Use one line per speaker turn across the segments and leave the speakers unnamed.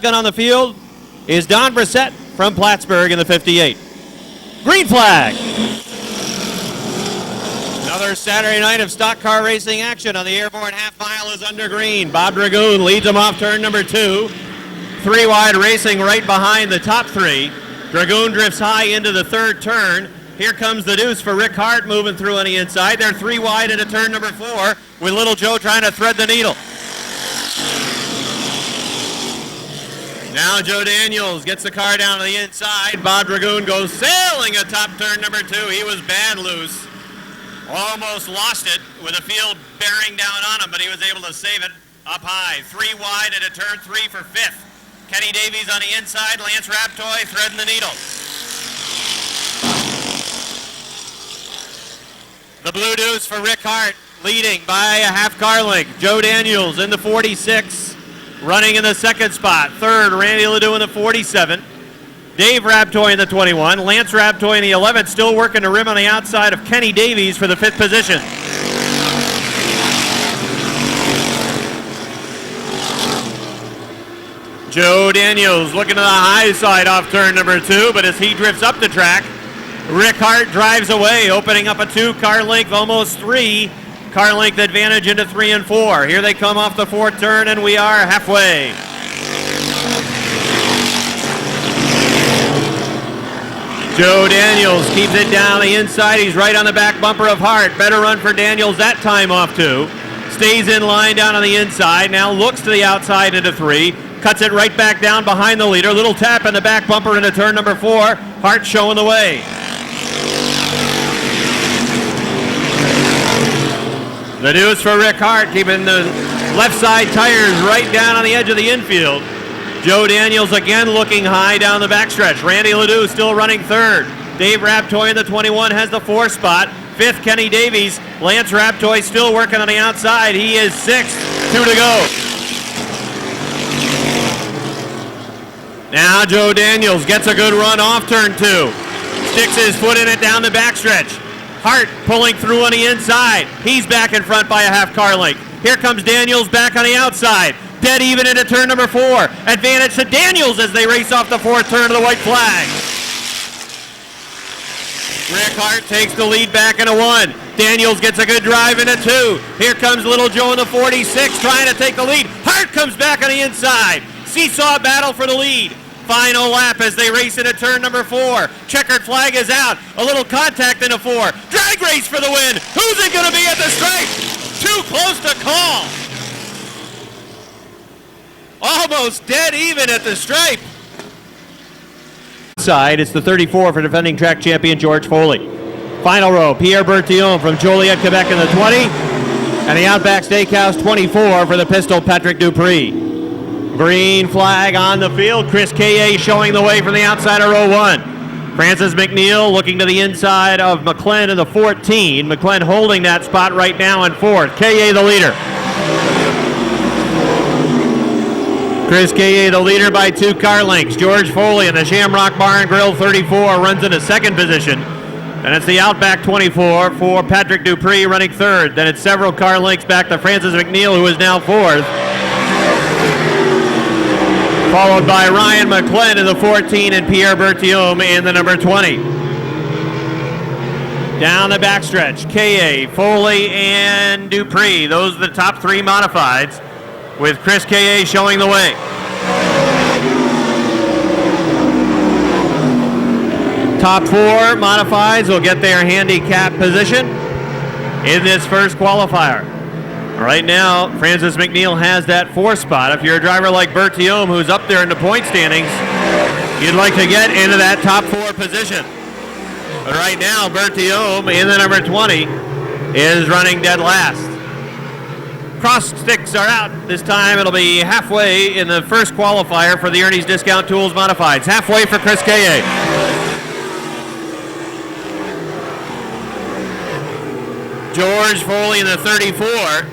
On the field is Don Brissett from Plattsburgh in the 58. Green flag. Another Saturday night of stock car racing action on the Airborne half mile is under green. Bob Dragoon leads them off turn number 2. 3 wide racing right behind the top 3. Dragoon drifts high into the 3rd turn. Here comes the deuce for Rick Hart moving through on the inside. They're 3 wide into turn number 4 with Little Joe trying to thread the needle. Now Joe Daniels gets the car down to the inside. Bob Dragoon goes sailing atop turn number 2. He was bad loose. Almost lost it with the field bearing down on him, but he was able to save it up high. 3 wide into turn 3 for 5th. Kenny Davies on the inside. Lance Raptoy threading the needle. The blue deuce for Rick Hart, leading by a half car length. Joe Daniels in the 46, running in the 2nd spot. 3rd, Randy Ledoux in the 47. Dave Raptoy in the 21. Lance Raptoy in the 11th, still working the rim on the outside of Kenny Davies for the 5th position. Joe Daniels looking to the high side off turn number 2, but as he drifts up the track, Rick Hart drives away, opening up a 2-car length, almost 3-car length advantage into 3 and 4. Here they come off the 4th turn, and we are halfway. Joe Daniels keeps it down the inside. He's right on the back bumper of Hart. Better run for Daniels that time off 2. Stays in line down on the inside. Now looks to the outside into 3. Cuts it right back down behind the leader. Little tap in the back bumper into turn number 4. Hart showing the way. The deuce for Rick Hart, keeping the left side tires right down on the edge of the infield. Joe Daniels again looking high down the backstretch. Randy Ledoux still running 3rd. Dave Raptoy in the 21 has the 4th spot. 5th, Kenny Davies. Lance Raptoy still working on the outside. He is 6th. 2 to go. Now Joe Daniels gets a good run off turn 2. Sticks his foot in it down the backstretch. Hart pulling through on the inside. He's back in front by a half car length. Here comes Daniels back on the outside. Dead even into turn number 4. Advantage to Daniels as they race off the 4th turn of the white flag. Rick Hart takes the lead back into 1. Daniels gets a good drive into 2. Here comes Little Joe in the 46 trying to take the lead. Hart comes back on the inside. Seesaw battle for the lead. Final lap as they race into turn number 4. Checkered flag is out. A little contact into 4. Drag race for the win. Who's it going to be at the stripe? Too close to call. Almost dead even at the stripe. Side, it's the 34 for defending track champion George Foley. Final row, Pierre Bertillon from Joliet, Quebec in the 20. And the Outback Steakhouse 24 for the pistol Patrick Dupree. Green flag on the field. Chris K.A. showing the way from the outside of row 1. Francis McNeil looking to the inside of McClenn in the 14. McClenn holding that spot right now in 4th. K.A. the leader. Chris K.A. the leader by 2 car lengths. George Foley in the Shamrock Bar and Grill 34 runs into 2nd position. And it's the Outback 24 for Patrick Dupree running 3rd. Then it's several car lengths back to Francis McNeil, who is now 4th. Followed by Ryan McClenn in the 14 and Pierre Bertillon in the number 20. Down the backstretch, K.A., Foley, and Dupree. Those are the top 3 modifieds, with Chris K.A. showing the way. Top 4 modifieds will get their handicap position in this first qualifier. Right now, Francis McNeil has that 4th spot. If you're a driver like Bertillon, who's up there in the point standings, you'd like to get into that top 4 position. But right now, Bertillon in the number 20 is running dead last. Cross sticks are out. This time it'll be halfway in the first qualifier for the Ernie's Discount Tools Modifieds. Halfway for Chris K.A. George Foley in the 34.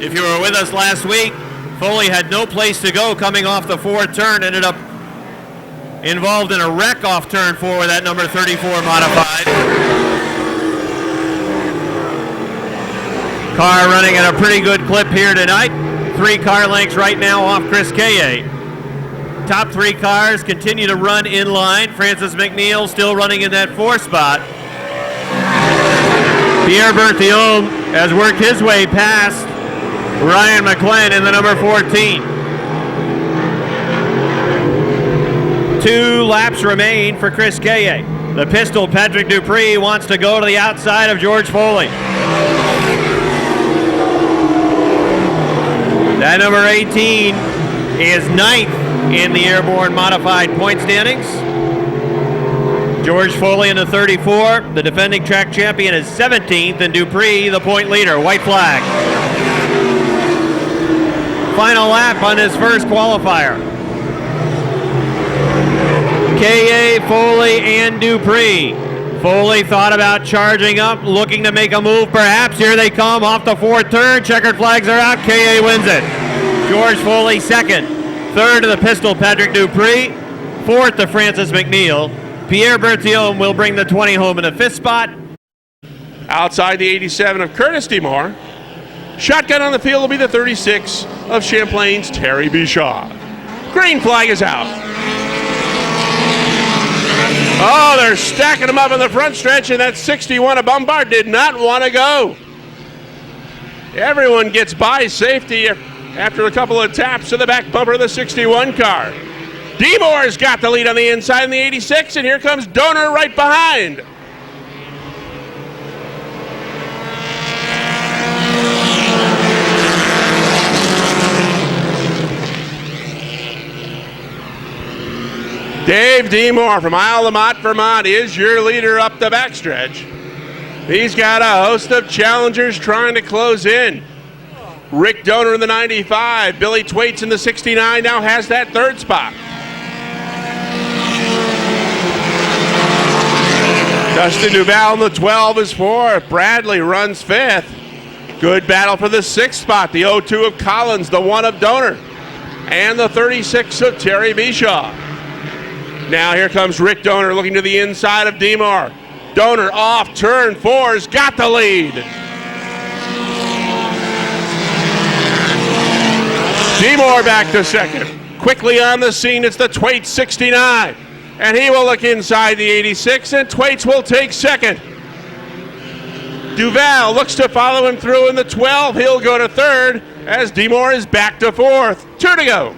If you were with us last week, Foley had no place to go coming off the 4th turn, ended up involved in a wreck off turn 4 with that number 34 modified. Car running at a pretty good clip here tonight. 3 car lengths right now off Chris K.A. top three cars continue to run in line. Francis McNeil still running in that 4 spot. Pierre Berthiaume has worked his way past Ryan McClen in the number 14. 2 laps remain for Chris Kaye. The pistol, Patrick Dupree, wants to go to the outside of George Foley. That number 18 is 9th in the Airborne Modified point standings. George Foley in the 34. The defending track champion is 17th, and Dupree, the point leader. White flag. Final lap on his first qualifier. Kaye, Foley, and Dupree. Foley thought about charging up, looking to make a move perhaps. Here they come off the 4th turn. Checkered flags are out. Kaye wins it. George Foley second. Third to the pistol, Patrick Dupree. 4th to Francis McNeil. Pierre Berthiaume will bring the 20 home in the 5th spot.
Outside the 87 of Curtis DeMar. Shotgun on the field will be the 36 of Champlain's Terry Bischoff. Green flag is out. Oh, they're stacking them up in the front stretch, and that 61 of Bombard did not want to go. Everyone gets by safety after a couple of taps to the back bumper of the 61 car. DeMoor's got the lead on the inside in the 86, and here comes Donor right behind. Dave DeMoor from Isle La Motte, Vermont is your leader up the backstretch. He's got a host of challengers trying to close in. Rick Donor in the 95, Billy Thwaites in the 69 now has that 3rd spot. Dustin Duval in the 12 is 4th. Bradley runs 5th. Good battle for the 6th spot. The 02 of Collins, the 1 of Donor, and the 36 of Terry Bischoff. Now here comes Rick Donor looking to the inside of DeMar. Donor off turn 4's got the lead. DeMar back to second. Quickly on the scene, it's the Thwaites 69. And he will look inside the 86, and Thwaites will take second. Duval looks to follow him through in the 12. He'll go to 3rd as DeMar is back to 4th. 2 to go.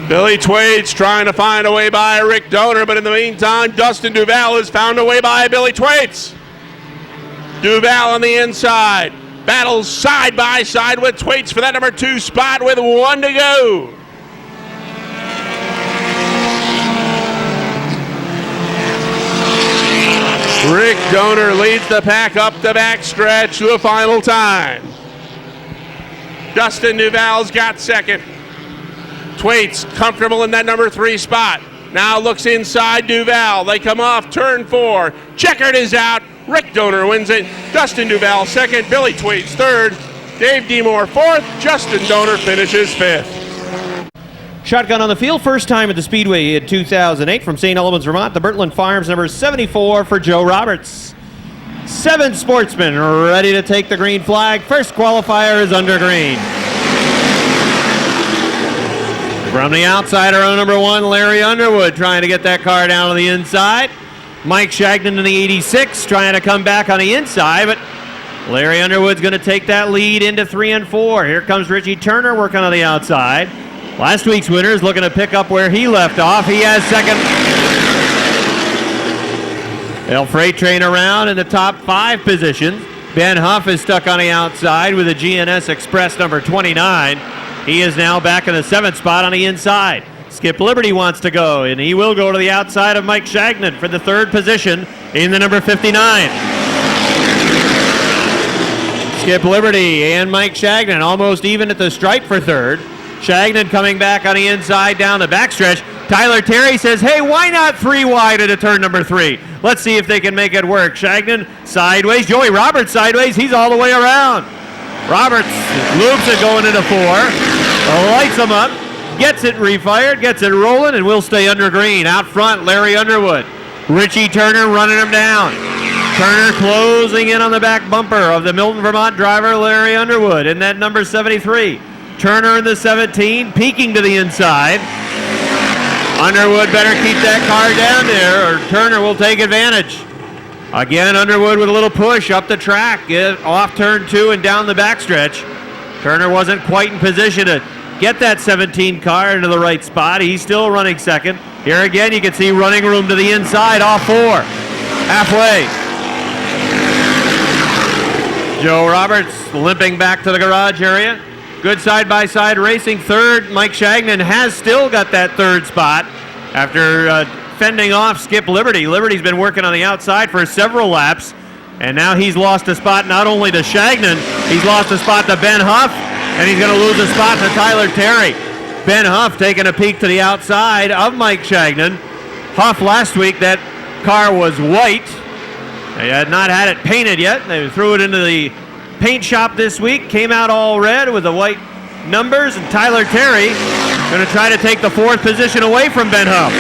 Billy Thwaites trying to find a way by Rick Donor, but in the meantime, Dustin Duval has found a way by Billy Thwaites. Duval on the inside. Battles side by side with Thwaites for that number 2 spot with 1 to go. Rick Donor leads the pack up the backstretch to the final time. Dustin Duval's got second. Thwaites comfortable in that number 3 spot. Now looks inside Duval. They come off turn 4. Checkered is out. Rick Donor wins it. Dustin Duval second. Billy Thwaites 3rd. Dave DeMar 4th. Justin Donor finishes 5th.
Shotgun on the field, first time at the Speedway in 2008 from St. Albans, Vermont. The Bertland Farms, number 74 for Joe Roberts. 7 sportsmen ready to take the green flag. First qualifier is under green. From the outside, our own number 1, Larry Underwood, trying to get that car down on the inside. Mike Shagnon in the 86, trying to come back on the inside, but Larry Underwood's going to take that lead into 3 and 4. Here comes Richie Turner working on the outside. Last week's winner is looking to pick up where he left off. He has second. They'll freight train around in the top 5 positions. Ben Huff is stuck on the outside with a GNS Express number 29. He is now back in the 7th spot on the inside. Skip Liberty wants to go, and he will go to the outside of Mike Shagnon for the 3rd position in the number 59. Skip Liberty and Mike Shagnon almost even at the stripe for 3rd. Shagnon coming back on the inside down the backstretch. Tyler Terry says, hey, why not 3 wide into turn number 3? Let's see if they can make it work. Shagnon sideways. Joey Roberts sideways. He's all the way around. Roberts loops it going into 4. Lights him up. Gets it refired. Gets it rolling, and will stay under green. Out front, Larry Underwood. Richie Turner running him down. Turner closing in on the back bumper of the Milton, Vermont driver, Larry Underwood, in that number 73. Turner in the 17, peeking to the inside. Underwood better keep that car down there, or Turner will take advantage. Again, Underwood with a little push up the track, off turn 2 and down the backstretch. Turner wasn't quite in position to get that 17 car into the right spot. He's still running second. Here again, you can see running room to the inside, off 4. Halfway. Joe Roberts limping back to the garage area. Good side-by-side racing. Third, Mike Shagnon has still got that third spot after fending off Skip Liberty. Liberty's been working on the outside for several laps, and now he's lost a spot not only to Shagnon, he's lost a spot to Ben Huff, and he's going to lose a spot to Tyler Terry. Ben Huff taking a peek to the outside of Mike Shagnon. Huff last week, that car was white. They had not had it painted yet. They threw it into the paint shop this week, came out all red with the white numbers, and Tyler Terry going to try to take the 4th position away from Ben Huff.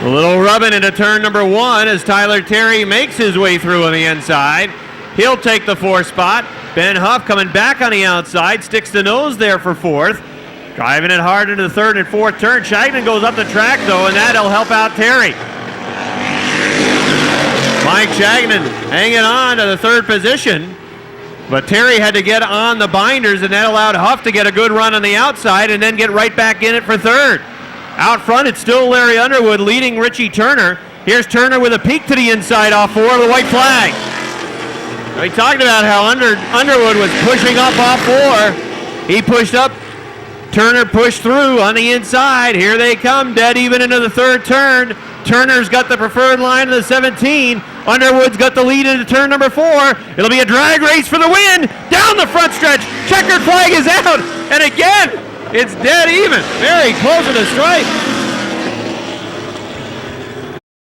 A little rubbing into turn number 1 as Tyler Terry makes his way through on the inside. He'll take the 4th spot. Ben Huff coming back on the outside, sticks the nose there for 4th. Driving it hard into the 3rd and 4th turn. Shagnon goes up the track though, and that'll help out Terry. Mike Shagnon hanging on to the 3rd position, but Terry had to get on the binders, and that allowed Huff to get a good run on the outside and then get right back in it for 3rd. Out front, it's still Larry Underwood leading Richie Turner. Here's Turner with a peek to the inside off 4 with a white flag. We talked about how Underwood was pushing up off 4. He pushed up. Turner pushed through on the inside. Here they come, dead even into the 3rd turn. Turner's got the preferred line of the 17. Underwood's got the lead into turn number 4. It'll be a drag race for the win. Down the front stretch. Checkered flag is out. And again, it's dead even. Very close to the stripe.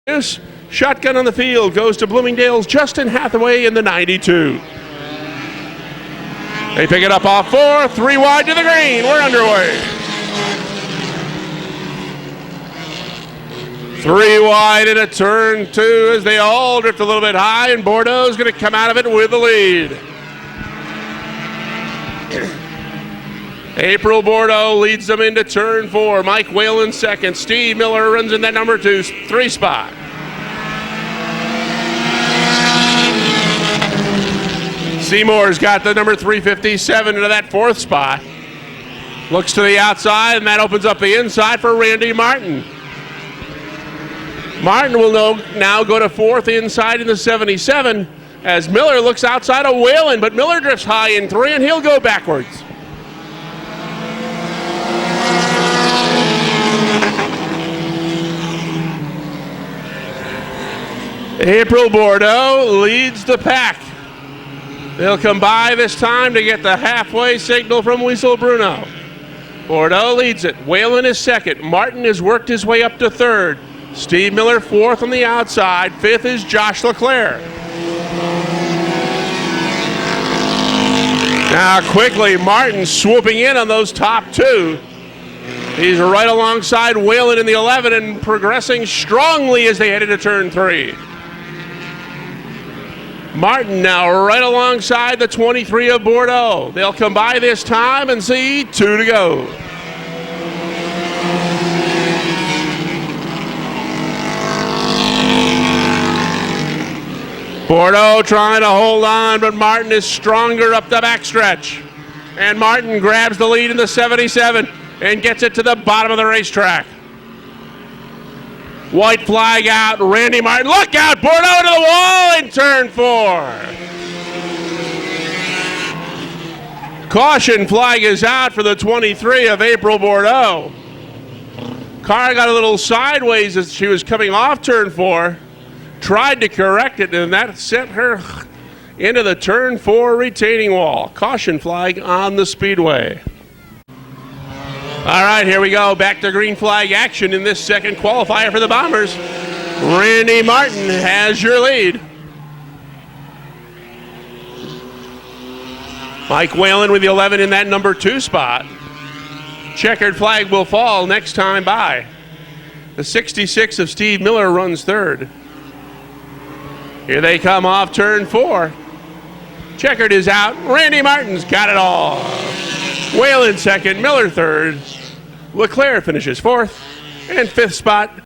This shotgun on the field goes to Bloomingdale's Justin Hathaway in the 92. They pick it up off 4, 3 wide to the green. We're underway. 3 wide into turn 2 as they all drift a little bit high, and Bordeaux's going to come out of it with the lead. April Bordeaux leads them into turn 4. Mike Whalen second. Steve Miller runs in that number 3 spot. Seymour's got the number 357 into that 4th spot. Looks to the outside, and that opens up the inside for Randy Martin. Martin will now go to 4th inside in the 77 as Miller looks outside of Whalen, but Miller drifts high in 3 and he'll go backwards. April Bordeaux leads the pack. They'll come by this time to get the halfway signal from Wiesel Bruno. Bordeaux leads it. Whalen is second. Martin has worked his way up to 3rd. Steve Miller 4th on the outside. 5th is Josh Leclerc. Now quickly, Martin swooping in on those top 2. He's right alongside Whalen in the 11 and progressing strongly as they head into turn 3. Martin now right alongside the 23 of Bordeaux. They'll come by this time and see 2 to go. Bordeaux trying to hold on, but Martin is stronger up the backstretch. And Martin grabs the lead in the 77 and gets it to the bottom of the racetrack. White flag out, Randy Martin, look out, Bordeaux to the wall in turn 4. Caution flag is out for the 23 of April Bordeaux. Car got a little sideways as she was coming off turn 4. Tried to correct it, and that sent her into the turn 4 retaining wall. Caution flag on the speedway. All right, here we go. Back to green flag action in this second qualifier for the Bombers. Randy Martin has your lead. Mike Whalen with the 11 in that number 2 spot. Checkered flag will fall next time by. The 66 of Steve Miller runs 3rd. Here they come off turn 4. Checkered is out. Randy Martin's got it all. Whalen second, Miller third. Leclerc finishes 4th. And 5th spot,